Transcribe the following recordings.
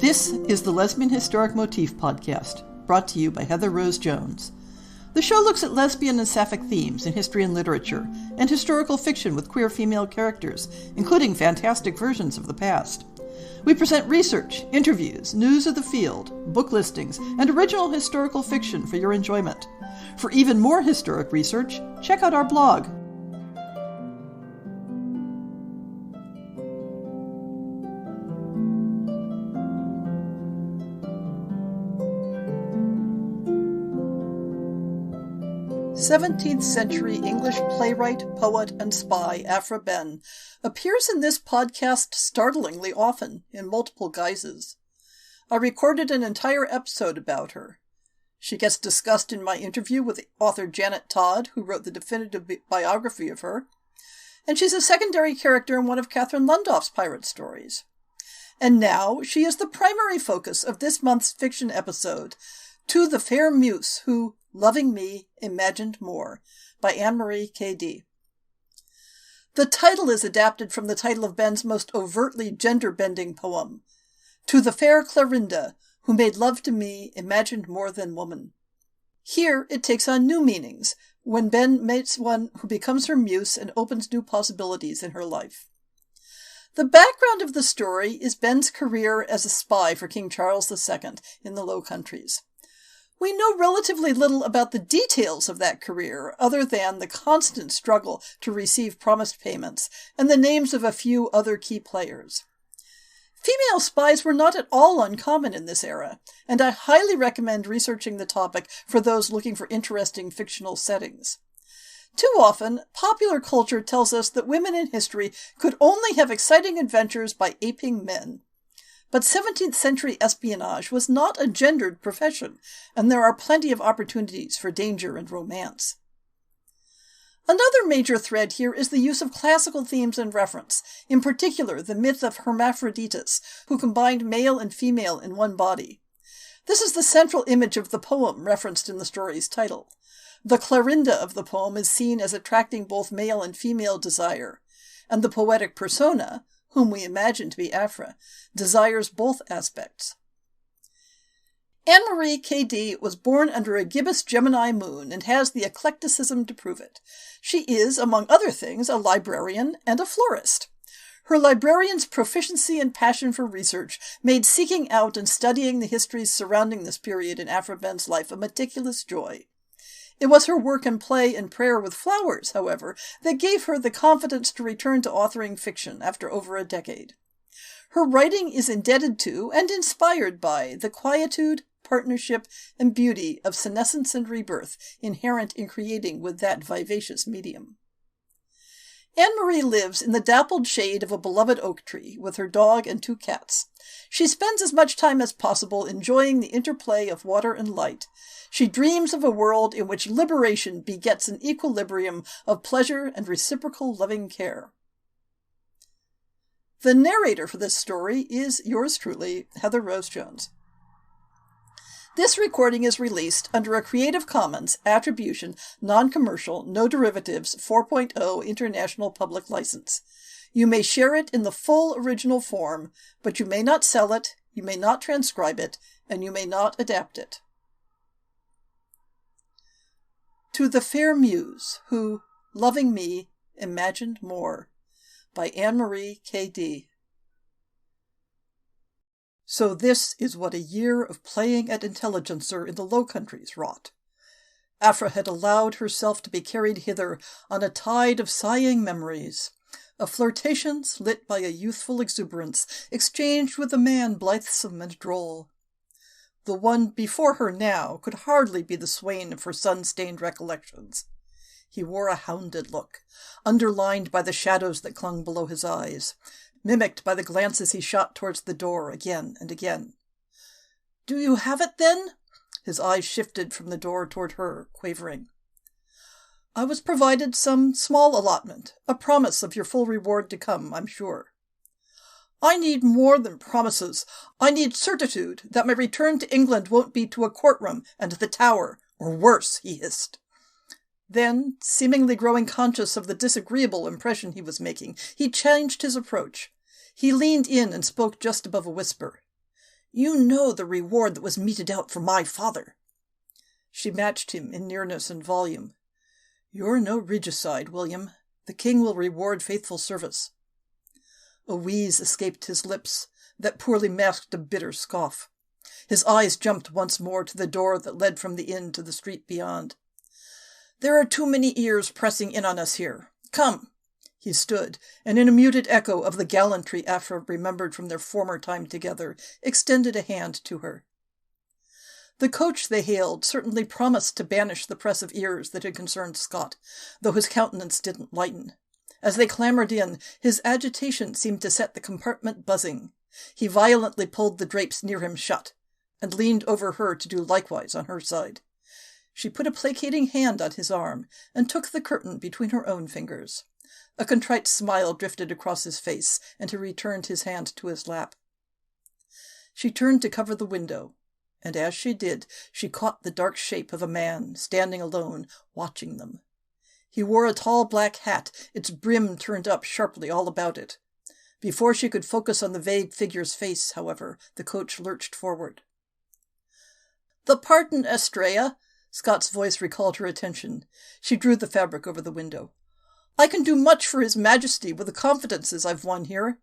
This is the Lesbian Historic Motif Podcast, brought to you by Heather Rose Jones. The show looks at lesbian and sapphic themes in history and literature, and historical fiction with queer female characters, including fantastic versions of the past. We present research, interviews, news of the field, book listings, and original historical fiction for your enjoyment. For even more historic research, check out our blog. Seventeenth-century English playwright, poet, and spy Aphra Behn appears in this podcast startlingly often, in multiple guises. I recorded an entire episode about her. She gets discussed in my interview with author Janet Todd, who wrote the definitive biography of her, and she's a secondary character in one of Catherine Lundoff's pirate stories. And now she is the primary focus of this month's fiction episode, To the Fair Muse Who, Loving Me, Imagined More, by Annemarie K.D. The title is adapted from the title of Behn's most overtly gender-bending poem, To the Fair Clorinda, Who Made Love to Me, Imagined More Than Woman. Here it takes on new meanings, when Behn meets one who becomes her muse and opens new possibilities in her life. The background of the story is Behn's career as a spy for King Charles II in the Low Countries. We know relatively little about the details of that career, other than the constant struggle to receive promised payments and the names of a few other key players. Female spies were not at all uncommon in this era, and I highly recommend researching the topic for those looking for interesting fictional settings. Too often, popular culture tells us that women in history could only have exciting adventures by aping men. But 17th century espionage was not a gendered profession, and there are plenty of opportunities for danger and romance. Another major thread here is the use of classical themes and reference, in particular the myth of Hermaphroditus, who combined male and female in one body. This is the central image of the poem referenced in the story's title. The Clorinda of the poem is seen as attracting both male and female desire, and the poetic persona, whom we imagine to be Aphra, desires both aspects. Annemarie K.D. was born under a gibbous Gemini moon and has the eclecticism to prove it. She is, among other things, a librarian and a florist. Her librarian's proficiency and passion for research made seeking out and studying the histories surrounding this period in Aphra Behn's life a meticulous joy. It was her work in play and prayer with flowers, however, that gave her the confidence to return to authoring fiction after over a decade. Her writing is indebted to and inspired by the quietude, partnership, and beauty of senescence and rebirth inherent in creating with that vivacious medium. Annemarie lives in the dappled shade of a beloved oak tree with her dog and 2 cats. She spends as much time as possible enjoying the interplay of water and light. She dreams of a world in which liberation begets an equilibrium of pleasure and reciprocal loving care. The narrator for this story is yours truly, Heather Rose Jones. This recording is released under a Creative Commons Attribution, Non-Commercial, No Derivatives 4.0 International Public License. You may share it in the full original form, but you may not sell it, you may not transcribe it, and you may not adapt it. To the Fair Muse Who, Loving Me, Imagined More, by Annemarie K.D. So this is what a year of playing at intelligencer in the Low Countries wrought. Aphra had allowed herself to be carried hither on a tide of sighing memories, of flirtations lit by a youthful exuberance, exchanged with a man blithesome and droll. The one before her now could hardly be the swain of her sun-stained recollections. He wore a hounded look, underlined by the shadows that clung below his eyes, mimicked by the glances he shot towards the door again and again. "Do you have it, then?" His eyes shifted from the door toward her, quavering. "I was provided some small allotment, a promise of your full reward to come, I'm sure." "I need more than promises. I need certitude that my return to England won't be to a courtroom and the Tower, or worse," he hissed. Then, seemingly growing conscious of the disagreeable impression he was making, he changed his approach. He leaned in and spoke just above a whisper. You know the reward that was meted out for my father." She matched him in nearness and volume. "You're no regicide, William. The king will reward faithful service." A wheeze escaped his lips that poorly masked a bitter scoff. His eyes jumped once more to the door that led from the inn to the street beyond. "There are too many ears pressing in on us here. Come." He stood, and in a muted echo of the gallantry Aphra remembered from their former time together, extended a hand to her. The coach they hailed certainly promised to banish the press of ears that had concerned Scott, though his countenance didn't lighten. As they clambered in, his agitation seemed to set the compartment buzzing. He violently pulled the drapes near him shut, and leaned over her to do likewise on her side. She put a placating hand on his arm, and took the curtain between her own fingers. A contrite smile drifted across his face, and he returned his hand to his lap. She turned to cover the window, and as she did, she caught the dark shape of a man, standing alone, watching them. He wore a tall black hat, its brim turned up sharply all about it. Before she could focus on the vague figure's face, however, the coach lurched forward. "The pardon, Estrella," Scott's voice recalled her attention. She drew the fabric over the window. "I can do much for His Majesty with the confidences I've won here,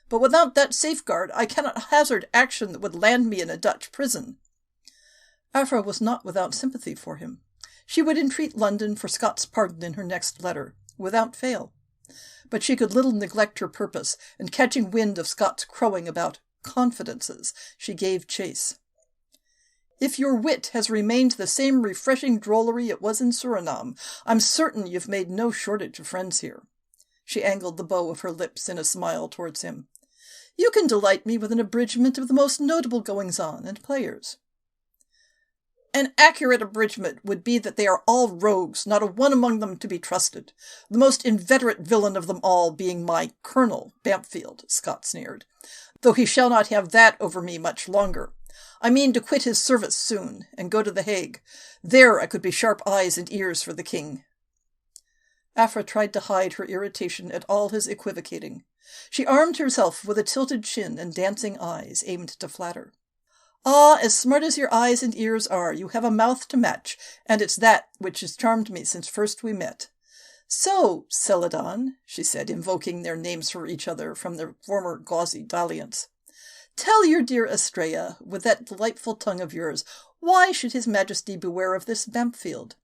but without that safeguard I cannot hazard action that would land me in a Dutch prison." Aphra was not without sympathy for him. She would entreat London for Scott's pardon in her next letter, without fail. But she could little neglect her purpose, and catching wind of Scott's crowing about confidences, she gave chase. "If your wit has remained the same refreshing drollery it was in Suriname, I'm certain you've made no shortage of friends here." She angled the bow of her lips in a smile towards him. "You can delight me with an abridgment of the most notable goings-on and players." "An accurate abridgment would be that they are all rogues, not a one among them to be trusted, the most inveterate villain of them all being my Colonel Bampfield," Scott sneered, "though he shall not have that over me much longer. I mean to quit his service soon, and go to The Hague. There I could be sharp eyes and ears for the king." Aphra tried to hide her irritation at all his equivocating. She armed herself with a tilted chin and dancing eyes aimed to flatter. "Ah, as smart as your eyes and ears are, you have a mouth to match, and it's that which has charmed me since first we met. So, Celadon," she said, invoking their names for each other from their former gauzy dalliance, "tell your dear Estrella, with that delightful tongue of yours, why should His Majesty beware of this Bampfield?"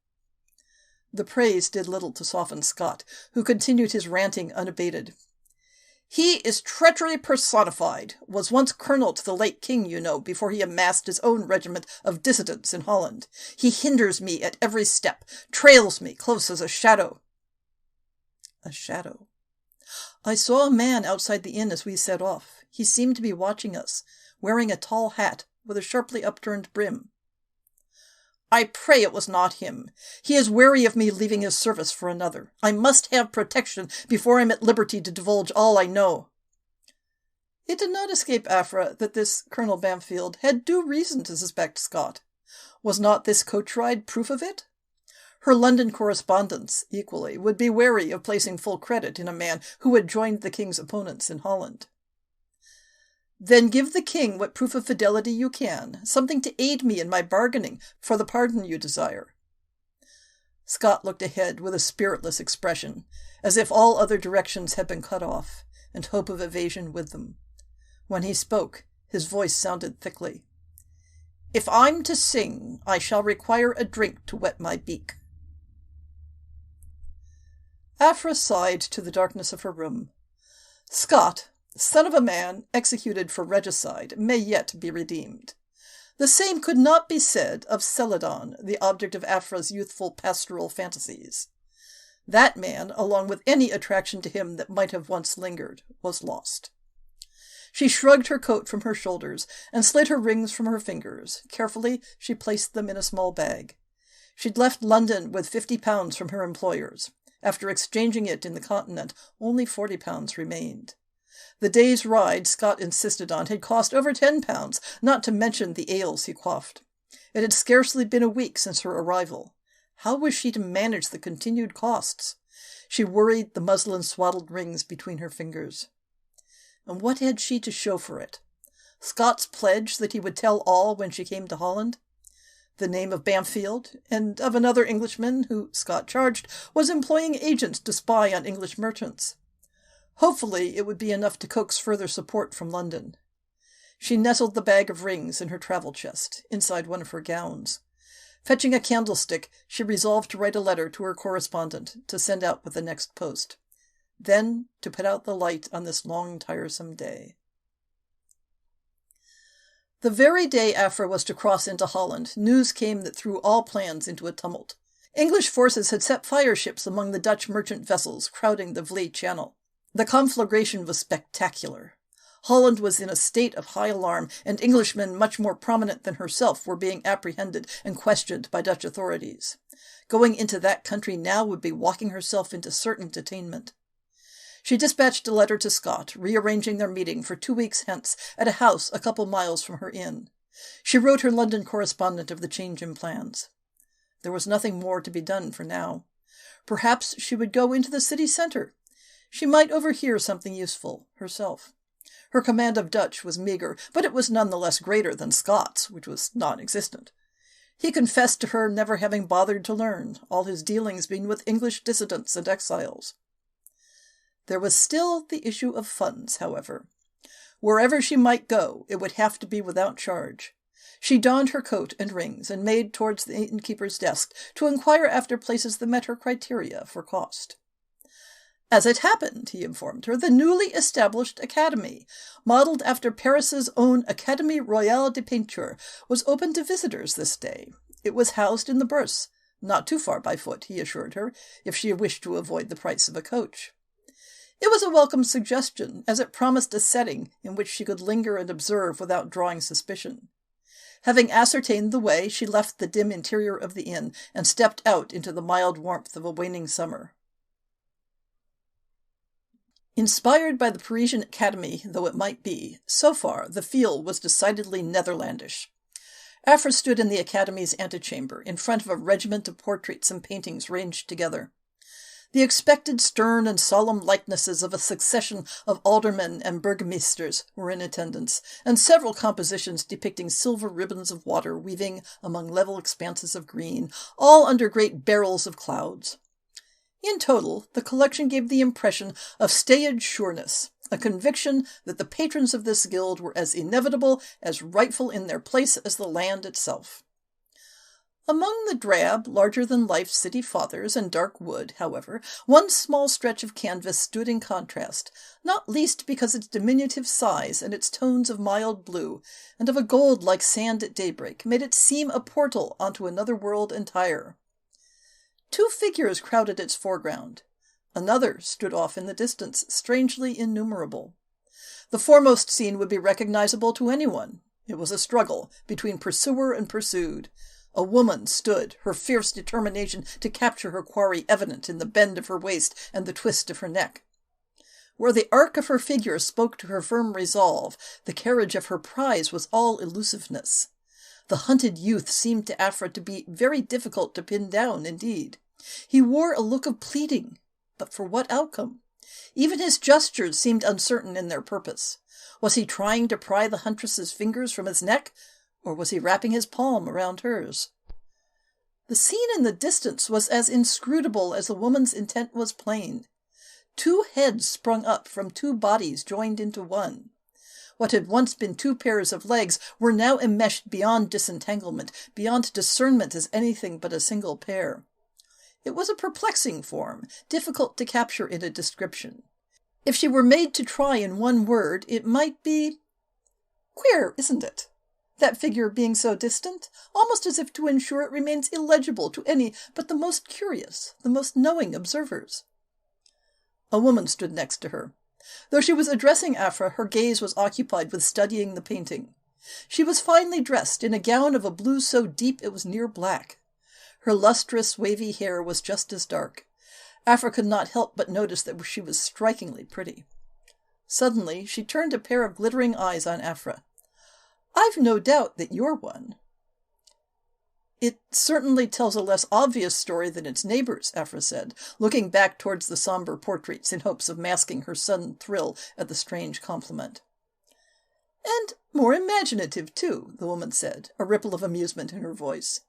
The praise did little to soften Scott, who continued his ranting unabated. "He is treachery personified, was once colonel to the late king, you know, before he amassed his own regiment of dissidents in Holland. He hinders me at every step, trails me close as a shadow." A shadow. "I saw a man outside the inn as we set off. He seemed to be watching us, wearing a tall hat with a sharply upturned brim." "I pray it was not him. He is wary of me leaving his service for another. I must have protection before I'm at liberty to divulge all I know." It did not escape Aphra that this Colonel Bampfield had due reason to suspect Scott. Was not this coach ride proof of it? Her London correspondents, equally, would be wary of placing full credit in a man who had joined the king's opponents in Holland. "Then give the king what proof of fidelity you can, something to aid me in my bargaining for the pardon you desire." Scott looked ahead with a spiritless expression, as if all other directions had been cut off, and hope of evasion with them. When he spoke, his voice sounded thickly. "If I'm to sing, I shall require a drink to wet my beak." Aphra sighed to the darkness of her room. Scott, son of a man executed for regicide, may yet be redeemed. The same could not be said of Celadon, the object of Aphra's youthful pastoral fantasies. That man, along with any attraction to him that might have once lingered, was lost. She shrugged her coat from her shoulders and slid her rings from her fingers. Carefully, she placed them in a small bag. She'd left London with £50 from her employers. After exchanging it in the Continent, only £40 remained. The day's ride Scott insisted on had cost over £10, not to mention the ales he quaffed. It had scarcely been a week since her arrival. How was she to manage the continued costs? She worried the muslin-swaddled rings between her fingers. And what had she to show for it? Scott's pledge that he would tell all when she came to Holland, the name of Bamfield, and of another Englishman who, Scott charged, was employing agents to spy on English merchants. Hopefully it would be enough to coax further support from London. She nestled the bag of rings in her travel chest, inside one of her gowns. Fetching a candlestick, she resolved to write a letter to her correspondent to send out with the next post. Then to put out the light on this long, tiresome day. The very day Afra was to cross into Holland, news came that threw all plans into a tumult. English forces had set fire ships among the Dutch merchant vessels crowding the Vlei Channel. The conflagration was spectacular. Holland was in a state of high alarm, and Englishmen much more prominent than herself were being apprehended and questioned by Dutch authorities. Going into that country now would be walking herself into certain detainment. She dispatched a letter to Scott, rearranging their meeting for 2 weeks hence at a house a couple miles from her inn. She wrote her London correspondent of the change in plans. There was nothing more to be done for now. Perhaps she would go into the city centre. She might overhear something useful, herself. Her command of Dutch was meagre, but it was none the less greater than Scott's, which was non-existent. He confessed to her never having bothered to learn, all his dealings being with English dissidents and exiles. There was still the issue of funds, however. Wherever she might go, it would have to be without charge. She donned her coat and rings and made towards the innkeeper's desk to inquire after places that met her criteria for cost. As it happened, he informed her, the newly established academy, modelled after Paris's own Académie Royale de Peinture, was open to visitors this day. It was housed in the Bourse, not too far by foot, he assured her, if she wished to avoid the price of a coach. It was a welcome suggestion, as it promised a setting in which she could linger and observe without drawing suspicion. Having ascertained the way, she left the dim interior of the inn and stepped out into the mild warmth of a waning summer. Inspired by the Parisian Academy though it might be, so far the feel was decidedly Netherlandish. Afra stood in the Academy's antechamber, in front of a regiment of portraits and paintings ranged together. The expected stern and solemn likenesses of a succession of aldermen and burgomisters were in attendance, and several compositions depicting silver ribbons of water weaving among level expanses of green, all under great barrels of clouds. In total, the collection gave the impression of staid sureness, a conviction that the patrons of this guild were as inevitable, as rightful in their place as the land itself. Among the drab, larger-than-life city fathers and dark wood, however, one small stretch of canvas stood in contrast, not least because its diminutive size and its tones of mild blue, and of a gold like sand at daybreak, made it seem a portal onto another world entire. 2 figures crowded its foreground. Another stood off in the distance, strangely innumerable. The foremost scene would be recognizable to anyone. It was a struggle between pursuer and pursued. A woman stood, her fierce determination to capture her quarry evident in the bend of her waist and the twist of her neck. Where the arc of her figure spoke to her firm resolve, the carriage of her prize was all elusiveness. The hunted youth seemed to Afra to be very difficult to pin down, indeed. He wore a look of pleading, but for what outcome? Even his gestures seemed uncertain in their purpose. Was he trying to pry the huntress's fingers from his neck, or was he wrapping his palm around hers? The scene in the distance was as inscrutable as the woman's intent was plain. 2 heads sprung up from 2 bodies joined into one. What had once been 2 pairs of legs were now enmeshed beyond disentanglement, beyond discernment as anything but a single pair. It was a perplexing form, difficult to capture in a description. If she were made to try in one word, it might be queer, isn't it? That figure being so distant, almost as if to ensure it remains illegible to any but the most curious, the most knowing observers. A woman stood next to her. Though she was addressing Afra, her gaze was occupied with studying the painting. She was finely dressed in a gown of a blue so deep it was near black. Her lustrous, wavy hair was just as dark. Afra could not help but notice that she was strikingly pretty. Suddenly she turned a pair of glittering eyes on Afra. "I've no doubt that you're one." "It certainly tells a less obvious story than its neighbors," Afra said, looking back towards the sombre portraits in hopes of masking her sudden thrill at the strange compliment. And more imaginative, too, the woman said, a ripple of amusement in her voice.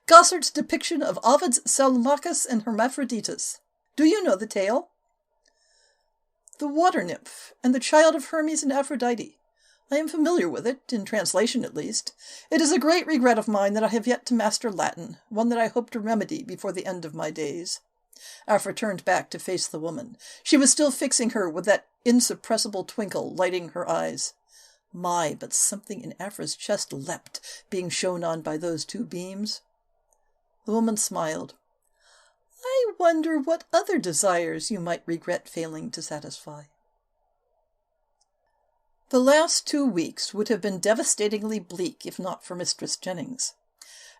Gossard's depiction of Ovid's Salmachus and Hermaphroditus. Do you know the tale? The water nymph, and the child of Hermes and Aphrodite. I am familiar with it, in translation at least. It is a great regret of mine that I have yet to master Latin, one that I hope to remedy before the end of my days. Aphra turned back to face the woman. She was still fixing her with that insuppressible twinkle lighting her eyes. My, but something in Aphra's chest leapt, being shone on by those two beams. The woman smiled. I wonder what other desires you might regret failing to satisfy. The last 2 weeks would have been devastatingly bleak if not for Mistress Jennings.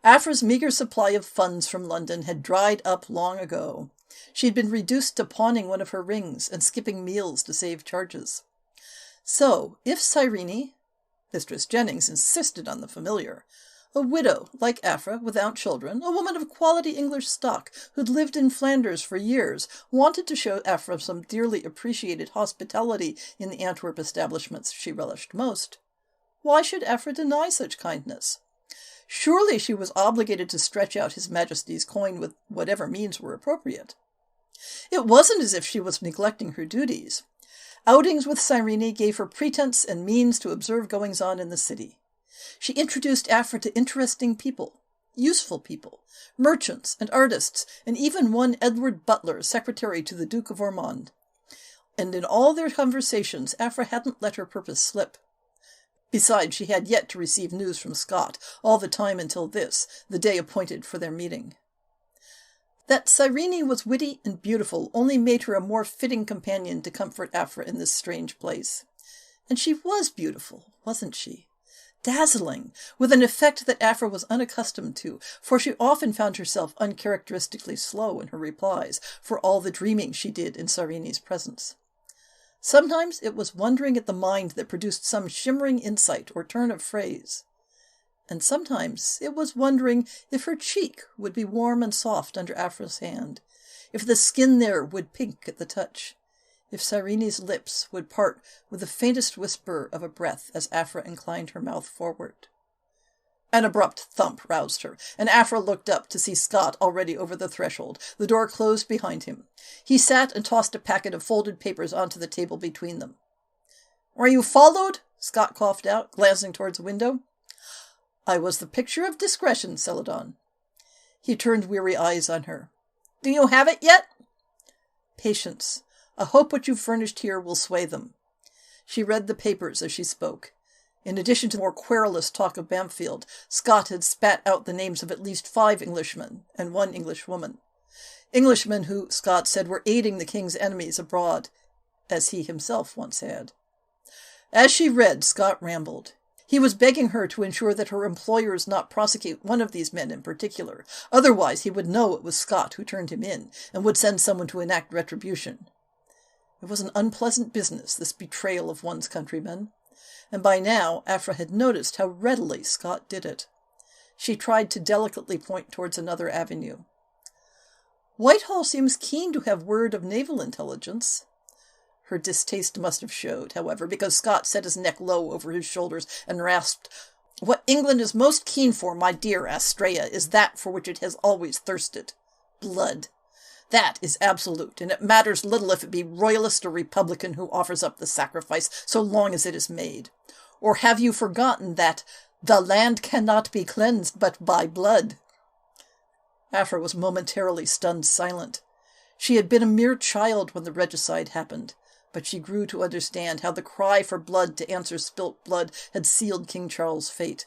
Aphra's meagre supply of funds from London had dried up long ago. She had been reduced to pawning one of her rings and skipping meals to save charges. So, if Cyrene, Mistress Jennings insisted on the familiar, a widow like Aphra without children, a woman of quality English stock who'd lived in Flanders for years, wanted to show Aphra some dearly appreciated hospitality in the Antwerp establishments she relished most, why should Aphra deny such kindness? Surely she was obligated to stretch out His Majesty's coin with whatever means were appropriate. It wasn't as if she was neglecting her duties. Outings with Cyrene gave her pretense and means to observe goings-on in the city. She introduced Aphra to interesting people, useful people, merchants and artists, and even one Edward Butler, secretary to the Duke of Ormond. And in all their conversations, Aphra hadn't let her purpose slip. Besides, she had yet to receive news from Scott, all the time until this, the day appointed for their meeting. That Cyrene was witty and beautiful only made her a more fitting companion to comfort Aphra in this strange place. And she was beautiful, wasn't she? Dazzling, with an effect that Aphra was unaccustomed to, for she often found herself uncharacteristically slow in her replies, for all the dreaming she did in Cyrene's presence. Sometimes it was wondering at the mind that produced some shimmering insight or turn of phrase. And sometimes it was wondering if her cheek would be warm and soft under Aphra's hand, if the skin there would pink at the touch, if Cyrene's lips would part with the faintest whisper of a breath as Aphra inclined her mouth forward. An abrupt thump roused her, and Aphra looked up to see Scott already over the threshold. The door closed behind him. He sat and tossed a packet of folded papers onto the table between them. "Were you followed?" Scott coughed out, glancing towards the window. "I was the picture of discretion, Celadon." He turned weary eyes on her. "Do you have it yet?" "Patience. I hope what you've furnished here will sway them." She read the papers as she spoke. In addition to more querulous talk of Bampfield, Scott had spat out the names of at least 5 Englishmen and 1 Englishwoman. Englishmen who, Scott said, were aiding the king's enemies abroad, as he himself once had. As she read, Scott rambled. He was begging her to ensure that her employers not prosecute one of these men in particular. Otherwise he would know it was Scott who turned him in, and would send someone to enact retribution. It was an unpleasant business, this betrayal of one's countrymen. And by now Aphra had noticed how readily Scott did it. She tried to delicately point towards another avenue. "Whitehall seems keen to have word of naval intelligence." Her distaste must have showed, however, because Scott set his neck low over his shoulders and rasped, "What England is most keen for, my dear Astrea, is that for which it has always thirsted. Blood. That is absolute, and it matters little if it be royalist or republican who offers up the sacrifice, so long as it is made. Or have you forgotten that the land cannot be cleansed but by blood?" Aphra was momentarily stunned silent. She had been a mere child when the regicide happened, but she grew to understand how the cry for blood to answer spilt blood had sealed King Charles' fate.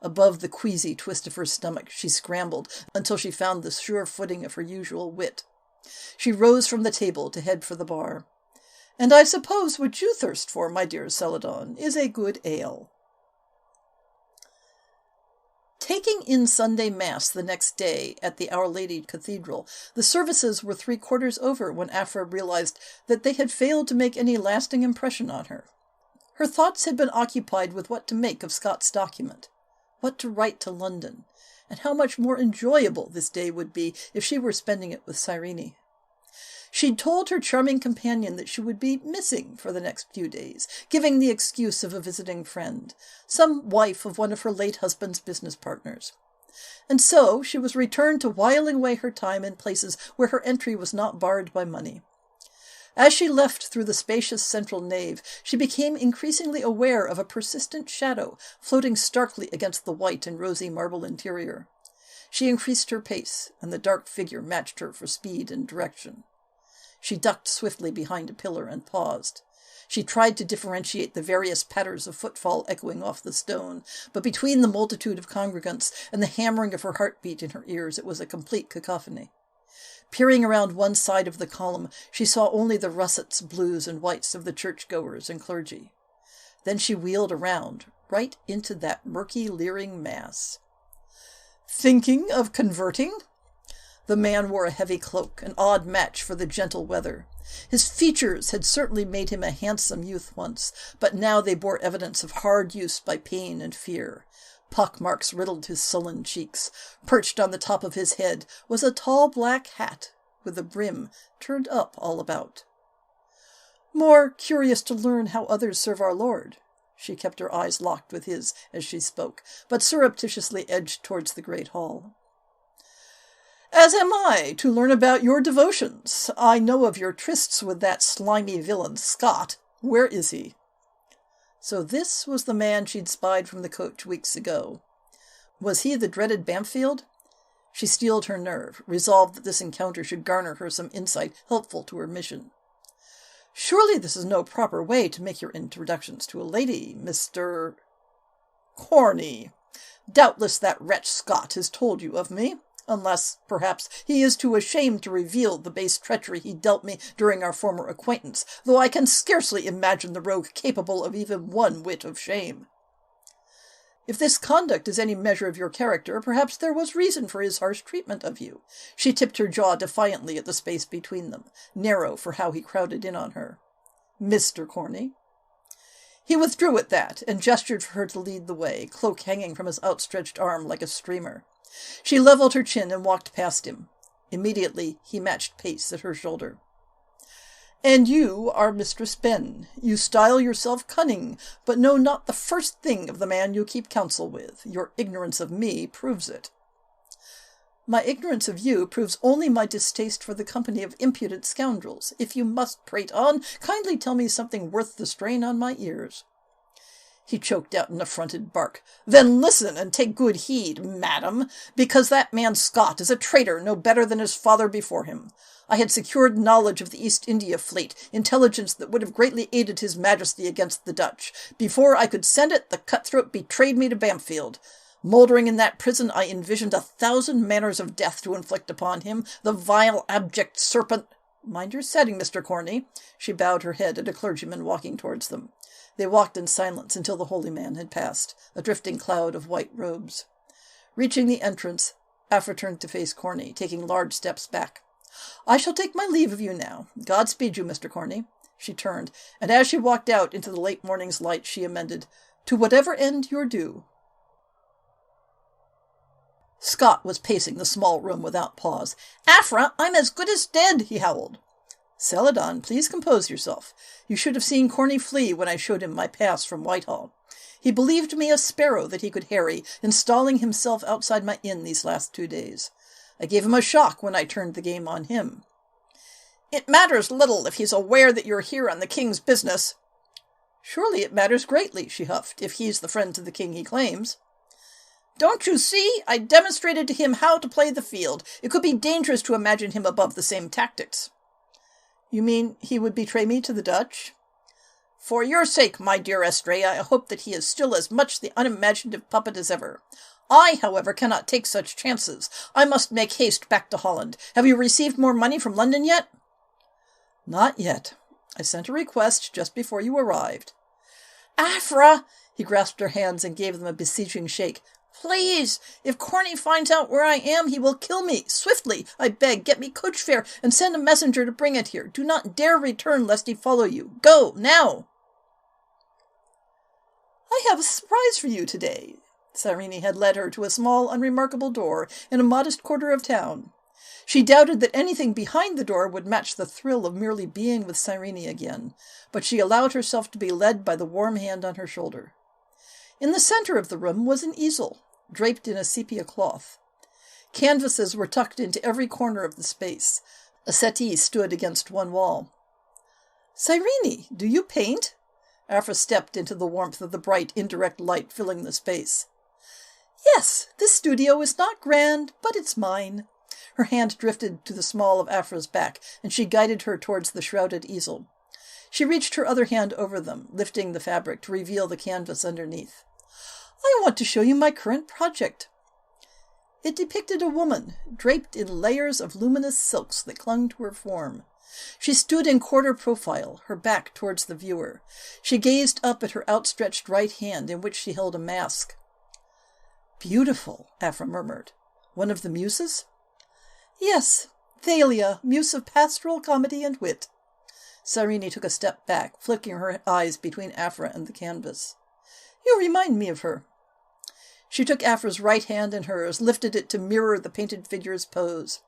Above the queasy twist of her stomach, she scrambled until she found the sure footing of her usual wit. She rose from the table to head for the bar. "And I suppose what you thirst for, my dear Celadon, is a good ale." Taking in Sunday Mass the next day at the Our Lady Cathedral, the services were 3/4 over when Aphra realized that they had failed to make any lasting impression on her. Her thoughts had been occupied with what to make of Scott's document, what to write to London, and how much more enjoyable this day would be if she were spending it with Cyrene. She'd told her charming companion that she would be missing for the next few days, giving the excuse of a visiting friend, some wife of one of her late husband's business partners. And so she was returned to whiling away her time in places where her entry was not barred by money. As she left through the spacious central nave, she became increasingly aware of a persistent shadow floating starkly against the white and rosy marble interior. She increased her pace, and the dark figure matched her for speed and direction. She ducked swiftly behind a pillar and paused. She tried to differentiate the various patters of footfall echoing off the stone, but between the multitude of congregants and the hammering of her heartbeat in her ears, it was a complete cacophony. Peering around one side of the column, she saw only the russets, blues, and whites of the churchgoers and clergy. Then she wheeled around, right into that murky, leering mass. "Thinking of converting?" The man wore a heavy cloak, an odd match for the gentle weather. His features had certainly made him a handsome youth once, but now they bore evidence of hard use by pain and fear. Pockmarks riddled his sullen cheeks. Perched on the top of his head was a tall black hat, with the brim turned up all about. "More curious to learn how others serve our Lord." She kept her eyes locked with his as she spoke, but surreptitiously edged towards the great hall. "As am I, to learn about your devotions. I know of your trysts with that slimy villain Scott. Where is he?" So this was the man she'd spied from the coach weeks ago. Was he the dreaded Bampfield? She steeled her nerve, resolved that this encounter should garner her some insight helpful to her mission. "Surely this is no proper way to make your introductions to a lady, Mr. Corney. Doubtless that wretch Scott has told you of me. Unless, perhaps, he is too ashamed to reveal the base treachery he dealt me during our former acquaintance, though I can scarcely imagine the rogue capable of even one whit of shame. If this conduct is any measure of your character, perhaps there was reason for his harsh treatment of you." She tipped her jaw defiantly at the space between them, narrow for how he crowded in on her. "Mr. Corney?" He withdrew at that, and gestured for her to lead the way, cloak hanging from his outstretched arm like a streamer. She leveled her chin and walked past him. Immediately he matched pace at her shoulder. "And you are Mistress Ben. You style yourself cunning, but know not the first thing of the man you keep counsel with. Your ignorance of me proves it." "My ignorance of you proves only my distaste for the company of impudent scoundrels. If you must prate on, kindly tell me something worth the strain on my ears." He choked out an affronted bark. "Then listen and take good heed, madam, because that man Scott is a traitor no better than his father before him. I had secured knowledge of the East India fleet, intelligence that would have greatly aided his majesty against the Dutch. Before I could send it, the cutthroat betrayed me to Bampfield. Mouldering in that prison, I envisioned 1,000 manners of death to inflict upon him, the vile, abject serpent—" "Mind your setting, Mr. Corney." She bowed her head at a clergyman walking towards them. They walked in silence until the holy man had passed, a drifting cloud of white robes. Reaching the entrance, Aphra turned to face Corney, taking large steps back. "I shall take my leave of you now. God speed you, Mr. Corney." She turned, and as she walked out into the late morning's light, she amended, "To whatever end you're due." Scott was pacing the small room without pause. "Aphra, I'm as good as dead," he howled. "Celadon, please compose yourself. You should have seen Corney flee when I showed him my pass from Whitehall. He believed me a sparrow that he could harry, installing himself outside my inn these last 2 days. I gave him a shock when I turned the game on him." "It matters little if he's aware that you're here on the king's business." "Surely it matters greatly," she huffed, "if he's the friend to the king he claims." "Don't you see? I demonstrated to him how to play the field. It could be dangerous to imagine him above the same tactics." "You mean he would betray me to the Dutch?" "For your sake, my dear Estrella, I hope that he is still as much the unimaginative puppet as ever. I, however, cannot take such chances. I must make haste back to Holland. Have you received more money from London yet?" "Not yet. I sent a request just before you arrived." "Aphra!" He grasped her hands and gave them a beseeching shake. "Please, if Corney finds out where I am, he will kill me. Swiftly, I beg, get me coach fare and send a messenger to bring it here. Do not dare return lest he follow you. Go, now!" "I have a surprise for you today." Cyrene had led her to a small, unremarkable door in a modest quarter of town. She doubted that anything behind the door would match the thrill of merely being with Cyrene again, but she allowed herself to be led by the warm hand on her shoulder. In the center of the room was an easel, draped in a sepia cloth. Canvases were tucked into every corner of the space. A settee stood against one wall. "Cyrene, do you paint?" Aphra stepped into the warmth of the bright, indirect light filling the space. "Yes, this studio is not grand, but it's mine." Her hand drifted to the small of Aphra's back, and she guided her towards the shrouded easel. She reached her other hand over them, lifting the fabric to reveal the canvas underneath. "I want to show you my current project." It depicted a woman, draped in layers of luminous silks that clung to her form. She stood in quarter profile, her back towards the viewer. She gazed up at her outstretched right hand, in which she held a mask. "Beautiful," Aphra murmured. "One of the Muses?" "Yes, Thalia, muse of pastoral comedy and wit." Cyrene took a step back, flicking her eyes between Aphra and the canvas. "You remind me of her." She took Aphra's right hand in hers, lifted it to mirror the painted figure's pose.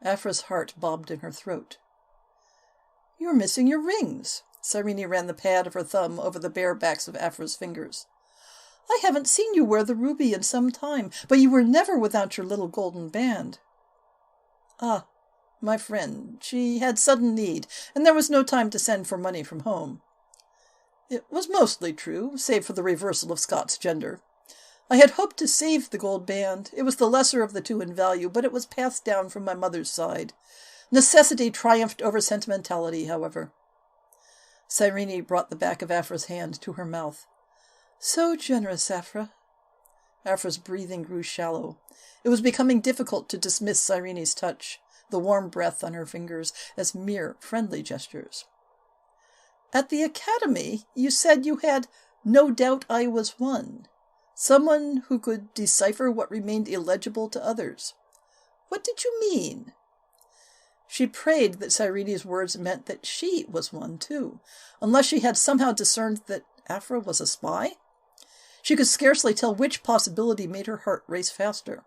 Aphra's heart bobbed in her throat. "You're missing your rings." Cyrene ran the pad of her thumb over the bare backs of Aphra's fingers. "I haven't seen you wear the ruby in some time, but you were never without your little golden band." "Ah, my friend. She had sudden need, and there was no time to send for money from home." It was mostly true, save for the reversal of Scott's gender. "I had hoped to save the gold band. It was the lesser of the two in value, but it was passed down from my mother's side. Necessity triumphed over sentimentality, however." Cyrene brought the back of Aphra's hand to her mouth. "So generous, Aphra." Aphra's breathing grew shallow. It was becoming difficult to dismiss Cyrene's touch, the warm breath on her fingers, as mere friendly gestures. "At the academy, you said you had no doubt I was one. Someone who could decipher what remained illegible to others. What did you mean?" She prayed that Cyrene's words meant that she was one, too, unless she had somehow discerned that Aphra was a spy. She could scarcely tell which possibility made her heart race faster.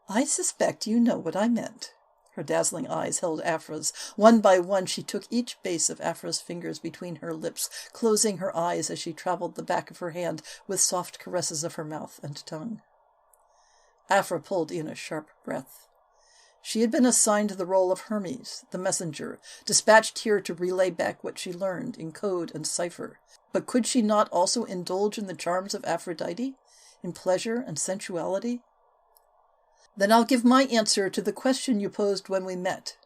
"I suspect you know what I meant." Her dazzling eyes held Aphra's. One by one she took each base of Aphra's fingers between her lips, closing her eyes as she traveled the back of her hand with soft caresses of her mouth and tongue. Aphra pulled in a sharp breath. She had been assigned the role of Hermes, the messenger, dispatched here to relay back what she learned in code and cipher. But could she not also indulge in the charms of Aphrodite, in pleasure and sensuality? "Then I'll give my answer to the question you posed when we met,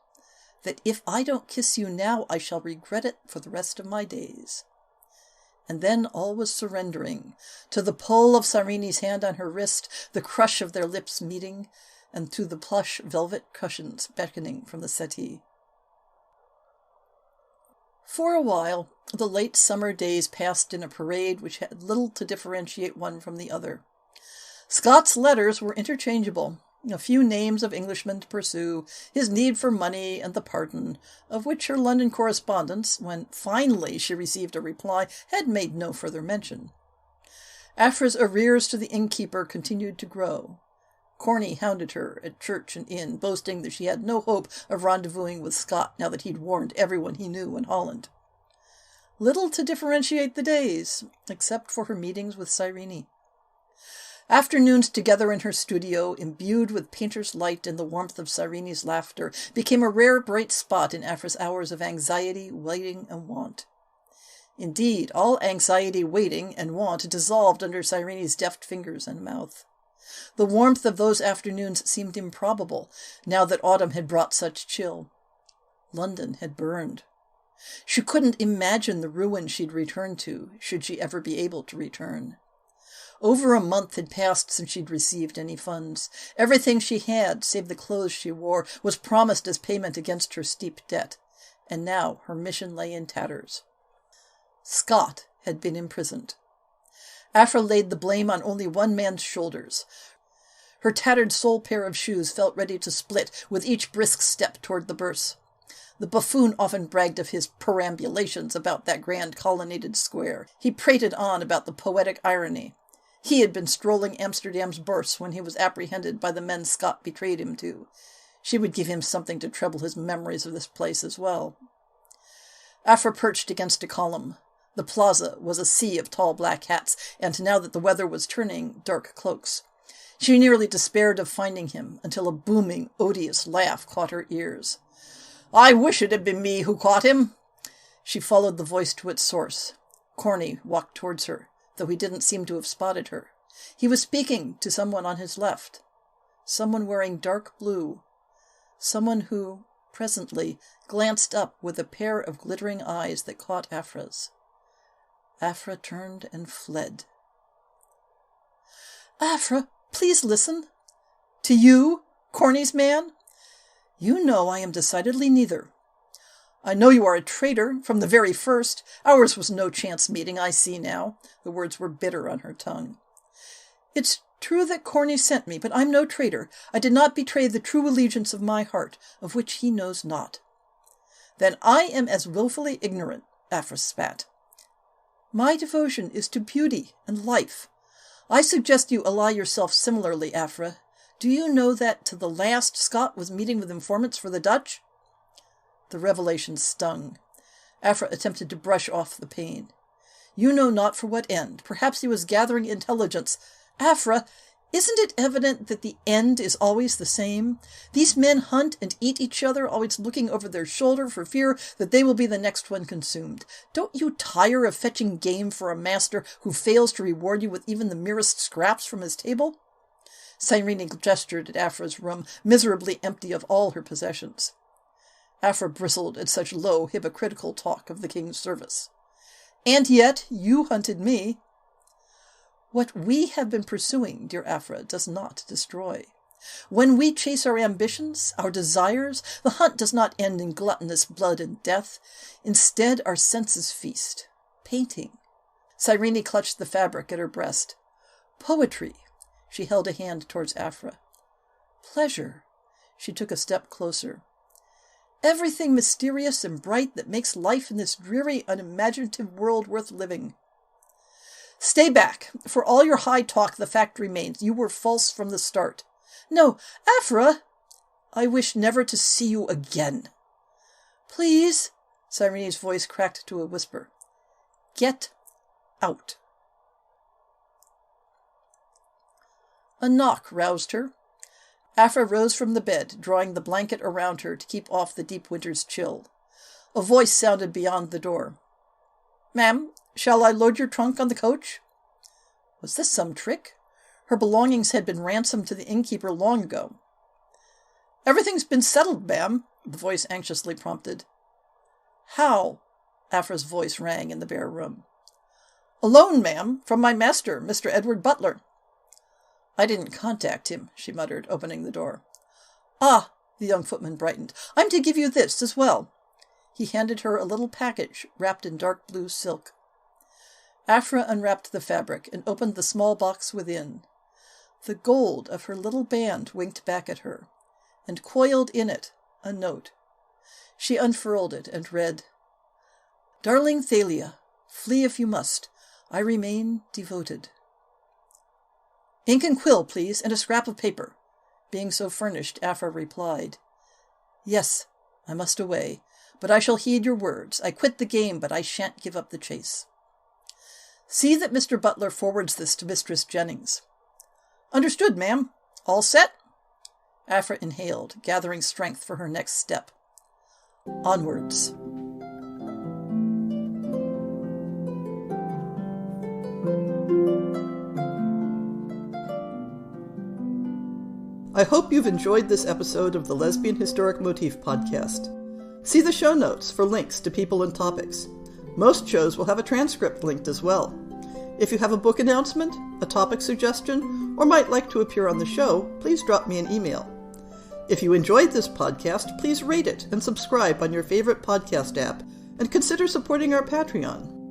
that if I don't kiss you now, I shall regret it for the rest of my days." And then all was surrendering, to the pull of Cyrene's hand on her wrist, the crush of their lips meeting, and to the plush velvet cushions beckoning from the settee. For a while, the late summer days passed in a parade which had little to differentiate one from the other. Scott's letters were interchangeable, a few names of Englishmen to pursue, his need for money, and the pardon, of which her London correspondence, when finally she received a reply, had made no further mention. Aphra's arrears to the innkeeper continued to grow. Corney hounded her at church and inn, boasting that she had no hope of rendezvousing with Scott now that he'd warned everyone he knew in Holland. Little to differentiate the days, except for her meetings with Cyrene. Afternoons together in her studio, imbued with painter's light and the warmth of Cyrene's laughter, became a rare bright spot in Aphra's hours of anxiety, waiting, and want. Indeed, all anxiety, waiting, and want dissolved under Cyrene's deft fingers and mouth. The warmth of those afternoons seemed improbable, now that autumn had brought such chill. London had burned. She couldn't imagine the ruin she'd return to, should she ever be able to return. Over a month had passed since she'd received any funds. Everything she had, save the clothes she wore, was promised as payment against her steep debt, and now her mission lay in tatters. Scott had been imprisoned. Aphra laid the blame on only one man's shoulders. Her tattered sole pair of shoes felt ready to split with each brisk step toward the Bourse. The buffoon often bragged of his perambulations about that grand colonnaded square. He prated on about the poetic irony. He had been strolling Amsterdam's Beurs when he was apprehended by the men Scott betrayed him to. She would give him something to trouble his memories of this place as well. Afra perched against a column. The plaza was a sea of tall black hats, and now that the weather was turning, dark cloaks. She nearly despaired of finding him, until a booming, odious laugh caught her ears. "I wish it had been me who caught him." She followed the voice to its source. Corny walked towards her, though he didn't seem to have spotted her. He was speaking to someone on his left. Someone wearing dark blue. Someone who, presently, glanced up with a pair of glittering eyes that caught Afra's. Afra turned and fled. "Afra, please listen." "To you, Corny's man?" "You know I am decidedly neither." "I know you are a traitor, from the very first. Ours was no chance meeting, I see now." The words were bitter on her tongue. "It's true that Corny sent me, but I'm no traitor. I did not betray the true allegiance of my heart, of which he knows not." "Then I am as willfully ignorant," Afra spat. "My devotion is to beauty and life. I suggest you ally yourself similarly, Afra. Do you know that to the last Scott was meeting with informants for the Dutch?" The revelation stung. Afra attempted to brush off the pain. "You know not for what end. Perhaps he was gathering intelligence." "Afra, isn't it evident that the end is always the same? These men hunt and eat each other, always looking over their shoulder for fear that they will be the next one consumed. Don't you tire of fetching game for a master who fails to reward you with even the merest scraps from his table?" Cyrene gestured at Afra's room, miserably empty of all her possessions. Afra bristled at such low, hypocritical talk of the king's service. "And yet you hunted me." "What we have been pursuing, dear Afra, does not destroy. When we chase our ambitions, our desires, the hunt does not end in gluttonous blood and death. Instead, our senses feast. Painting." Cyrene clutched the fabric at her breast. "Poetry." She held a hand towards Afra. "Pleasure." She took a step closer. "Everything mysterious and bright that makes life in this dreary, unimaginative world worth living." "Stay back. For all your high talk, the fact remains. You were false from the start." "No, Afra!" "I wish never to see you again." "Please," Cyrene's voice cracked to a whisper. "Get out." A knock roused her. Afra rose from the bed, drawing the blanket around her to keep off the deep winter's chill. A voice sounded beyond the door. "Ma'am, shall I load your trunk on the coach?" Was this some trick? Her belongings had been ransomed to the innkeeper long ago. "Everything's been settled, ma'am," the voice anxiously prompted. "How?" Afra's voice rang in the bare room. "A loan, ma'am, from my master, Mr. Edward Butler." "I didn't contact him," she muttered, opening the door. "Ah," the young footman brightened. "I'm to give you this as well." He handed her a little package wrapped in dark blue silk. Afra unwrapped the fabric and opened the small box within. The gold of her little band winked back at her, and coiled in it a note. She unfurled it and read, "Darling Thalia, flee if you must. I remain devoted." "Ink and quill, please, and a scrap of paper." Being so furnished, Afra replied, "Yes, I must away, but I shall heed your words. I quit the game, but I shan't give up the chase. See that Mr. Butler forwards this to Mistress Jennings." "Understood, ma'am. All set?" Afra inhaled, gathering strength for her next step. Onwards. I hope you've enjoyed this episode of the Lesbian Historic Motif Podcast. See the show notes for links to people and topics. Most shows will have a transcript linked as well. If you have a book announcement, a topic suggestion, or might like to appear on the show, please drop me an email. If you enjoyed this podcast, please rate it and subscribe on your favorite podcast app, and consider supporting our Patreon.